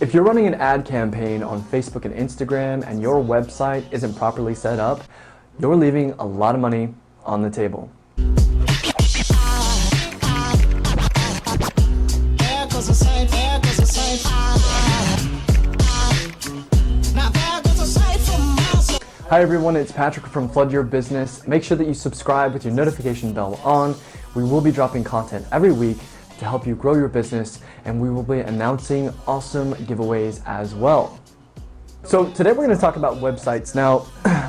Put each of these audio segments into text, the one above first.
If you're running an ad campaign on Facebook and Instagram and your website isn't properly set up, you're leaving a lot of money on the table. Hi everyone, it's Patrick from Flood Your Business. Make sure that you subscribe with your notification bell on. We will be dropping content every week to help you grow your business, and we will be announcing awesome giveaways as well. So today we're going to talk about websites. Now,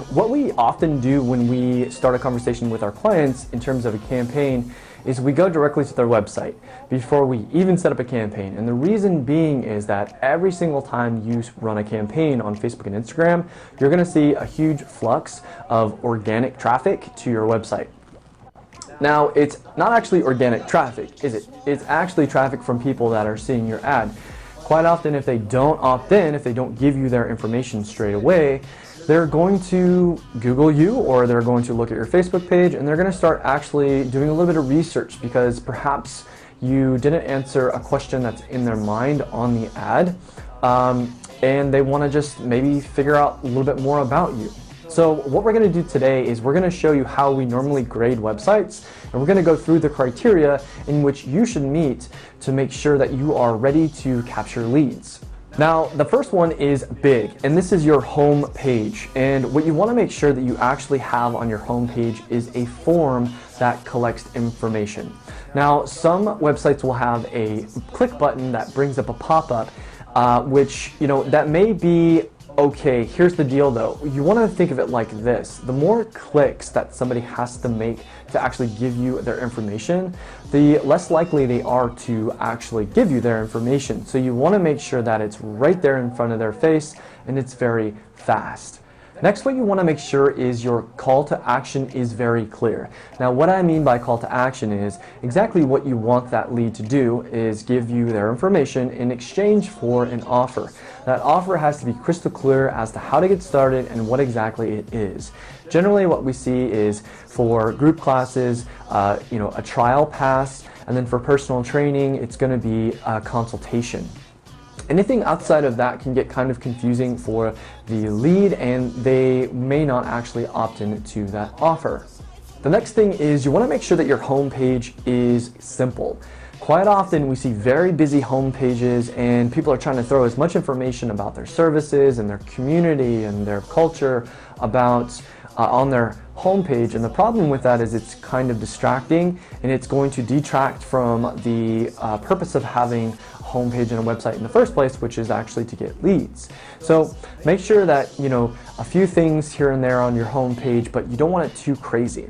what we often do when we start a conversation with our clients in terms of a campaign is we go directly to their website before we even set up a campaign. And the reason being is that every single time you run a campaign on Facebook and Instagram, you're going to see a huge flux of organic traffic to your website. Now, it's not actually organic traffic, is it? It's actually traffic from people that are seeing your ad. Quite often, if they don't opt in, if they don't give you their information straight away, they're going to Google you, or they're going to look at your Facebook page, and they're going to start actually doing a little bit of research because perhaps you didn't answer a question that's in their mind on the ad, and they want to just maybe figure out a little bit more about you. So what we're going to do today is we're going to show you how we normally grade websites, and we're going to go through the criteria in which you should meet to make sure that you are ready to capture leads. Now, the first one is big, and this is your home page. And what you want to make sure that you actually have on your home page is a form that collects information. Now, some websites will have a click button that brings up a pop-up, which, that may be okay. Here's the deal though. You want to think of it like this. The more clicks that somebody has to make to actually give you their information, the less likely they are to actually give you their information. So you want to make sure that it's right there in front of their face and it's very fast. Next, what you want to make sure is your call to action is very clear. Now, what I mean by call to action is exactly what you want that lead to do is give you their information in exchange for an offer. That offer has to be crystal clear as to how to get started and what exactly it is. Generally, what we see is for group classes, a trial pass, and then for personal training, it's going to be a consultation. Anything outside of that can get kind of confusing for the lead, and they may not actually opt into that offer. The next thing is you want to make sure that your home page is simple. Quite often we see very busy home pages and people are trying to throw as much information about their services and their community and their culture about on their homepage, and the problem with that is it's kind of distracting and it's going to detract from the purpose of having a homepage and a website in the first place, which is actually to get leads. So make sure that a few things here and there on your homepage, but you don't want it too crazy.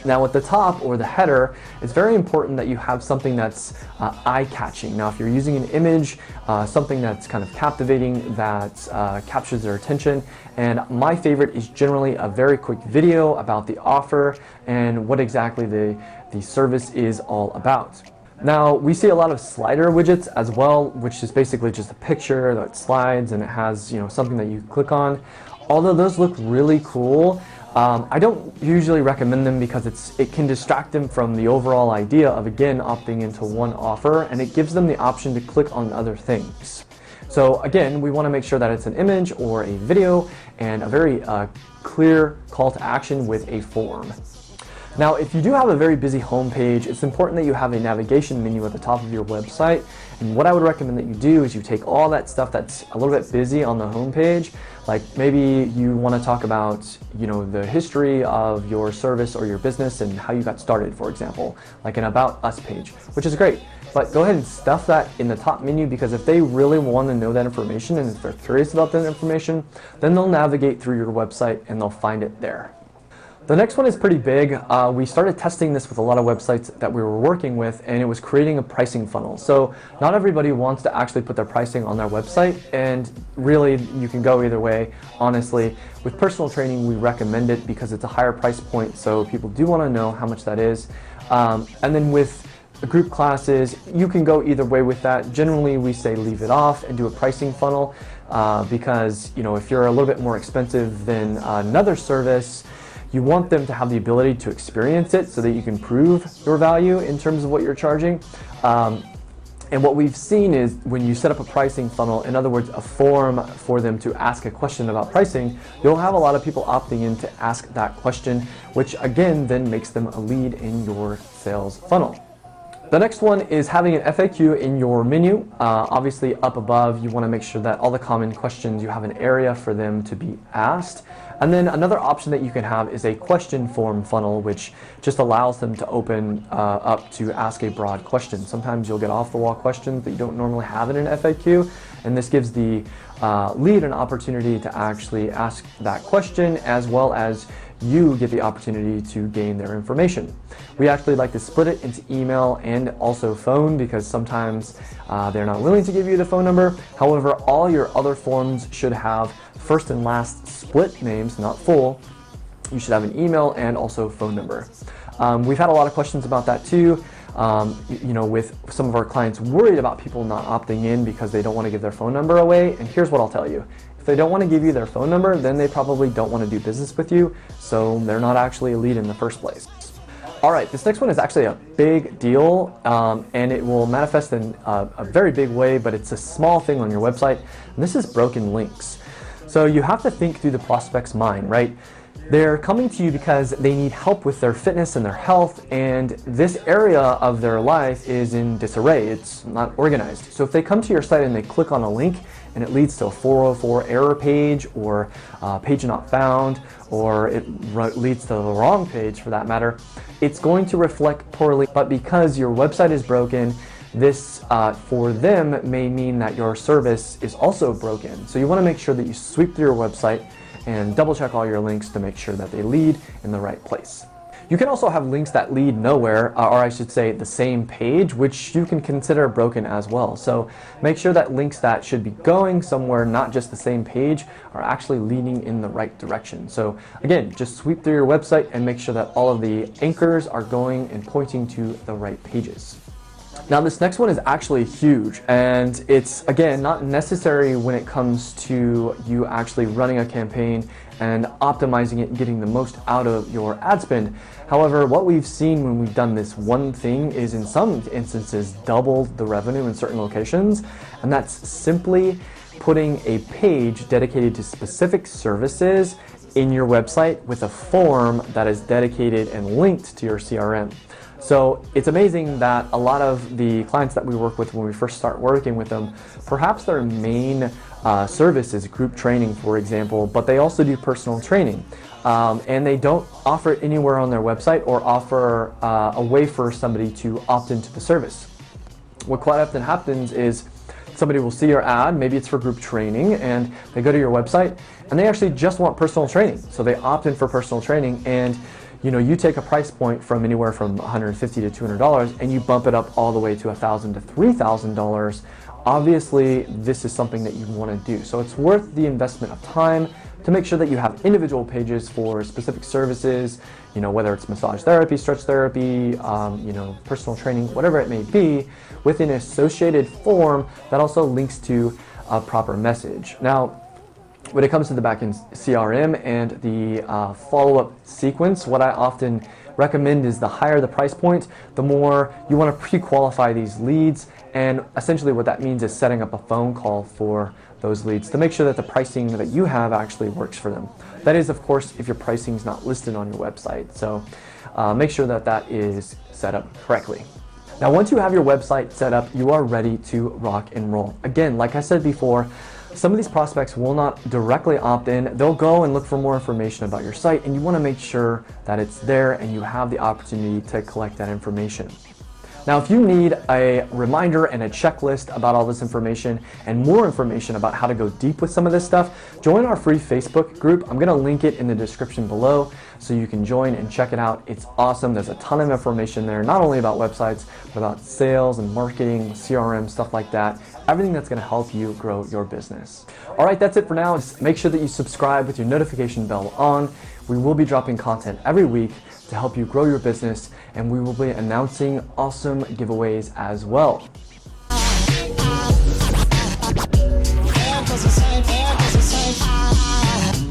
Now at the top or the header, it's very important that you have something that's eye-catching. Now if you're using an image, something that's kind of captivating, that captures their attention. And my favorite is generally a very quick video about the offer and what exactly the service is all about. Now we see a lot of slider widgets as well, which is basically just a picture that slides and it has something that you click on. Although those look really cool, I don't usually recommend them because it can distract them from the overall idea of, again, opting into one offer, and it gives them the option to click on other things. So again, we want to make sure that it's an image or a video and a very clear call to action with a form. Now, if you do have a very busy home page, it's important that you have a navigation menu at the top of your website. And what I would recommend that you do is you take all that stuff that's a little bit busy on the home page, like maybe you want to talk about, the history of your service or your business and how you got started, for example, like an About Us page, which is great. But go ahead and stuff that in the top menu, because if they really want to know that information and if they're curious about that information, then they'll navigate through your website and they'll find it there. The next one is pretty big. We started testing this with a lot of websites that we were working with, and it was creating a pricing funnel. So not everybody wants to actually put their pricing on their website, and really you can go either way. Honestly, with personal training, we recommend it because it's a higher price point, so people do want to know how much that is. And then with group classes, you can go either way with that. Generally, we say leave it off and do a pricing funnel because if you're a little bit more expensive than another service, you want them to have the ability to experience it so that you can prove your value in terms of what you're charging. And what we've seen is when you set up a pricing funnel, in other words, a form for them to ask a question about pricing, you'll have a lot of people opting in to ask that question, which again then makes them a lead in your sales funnel. The next one is having an FAQ in your menu. Obviously up above, you want to make sure that all the common questions, you have an area for them to be asked. And then another option that you can have is a question form funnel, which just allows them to open up to ask a broad question. Sometimes you'll get off-the-wall questions that you don't normally have in an FAQ, and this gives the lead an opportunity to actually ask that question, as well as you get the opportunity to gain their information. We actually like to split it into email and also phone because sometimes they're not willing to give you the phone number. However, all your other forms should have first and last split names, not full. You should have an email and also phone number. We've had a lot of questions about that too. With some of our clients worried about people not opting in because they don't want to give their phone number away. And here's what I'll tell you. If they don't want to give you their phone number, then they probably don't want to do business with you, so they're not actually a lead in the first place. All right, this next one is actually a big deal, and it will manifest in a very big way, but it's a small thing on your website, and this is broken links. So you have to think through the prospect's mind, right? They're coming to you because they need help with their fitness and their health, and this area of their life is in disarray. It's not organized. So if they come to your site and they click on a link and it leads to a 404 error page, or page not found, or it leads to the wrong page for that matter, it's going to reflect poorly. But because your website is broken, this for them may mean that your service is also broken. So you want to make sure that you sweep through your website and double check all your links to make sure that they lead in the right place. You can also have links that lead nowhere, or I should say the same page, which you can consider broken as well. So make sure that links that should be going somewhere, not just the same page, are actually leading in the right direction. So again, just sweep through your website and make sure that all of the anchors are going and pointing to the right pages. Now this next one is actually huge, and it's again not necessary when it comes to you actually running a campaign and optimizing it and getting the most out of your ad spend. However, what we've seen when we've done this one thing is in some instances doubled the revenue in certain locations, and that's simply putting a page dedicated to specific services in your website with a form that is dedicated and linked to your CRM. So it's amazing that a lot of the clients that we work with when we first start working with them, perhaps their main service is group training, for example, but they also do personal training. And they don't offer it anywhere on their website or offer a way for somebody to opt into the service. What quite often happens is somebody will see your ad, maybe it's for group training, and they go to your website and they actually just want personal training. So they opt in for personal training, and you take a price point from anywhere from $150 to $200 and you bump it up all the way to $1,000 to $3,000. Obviously, this is something that you want to do. So it's worth the investment of time to make sure that you have individual pages for specific services, whether it's massage therapy, stretch therapy, personal training, whatever it may be, with an associated form that also links to a proper message. Now, when it comes to the backend CRM and the follow-up sequence, what I often recommend is the higher the price point, the more you want to pre-qualify these leads. And essentially what that means is setting up a phone call for those leads to make sure that the pricing that you have actually works for them. That is, of course, if your pricing is not listed on your website. So make sure that that is set up correctly. Now, once you have your website set up, you are ready to rock and roll. Again, like I said before, some of these prospects will not directly opt in. They'll go and look for more information about your site, and you want to make sure that it's there and you have the opportunity to collect that information. Now, if you need a reminder and a checklist about all this information and more information about how to go deep with some of this stuff, join our free Facebook group. I'm going to link it in the description below so you can join and check it out. It's awesome. There's a ton of information there, not only about websites, but about sales and marketing, CRM, stuff like that. Everything that's going to help you grow your business. All right, that's it for now. Just make sure that you subscribe with your notification bell on. We will be dropping content every week to help you grow your business, and we will be announcing awesome giveaways as well.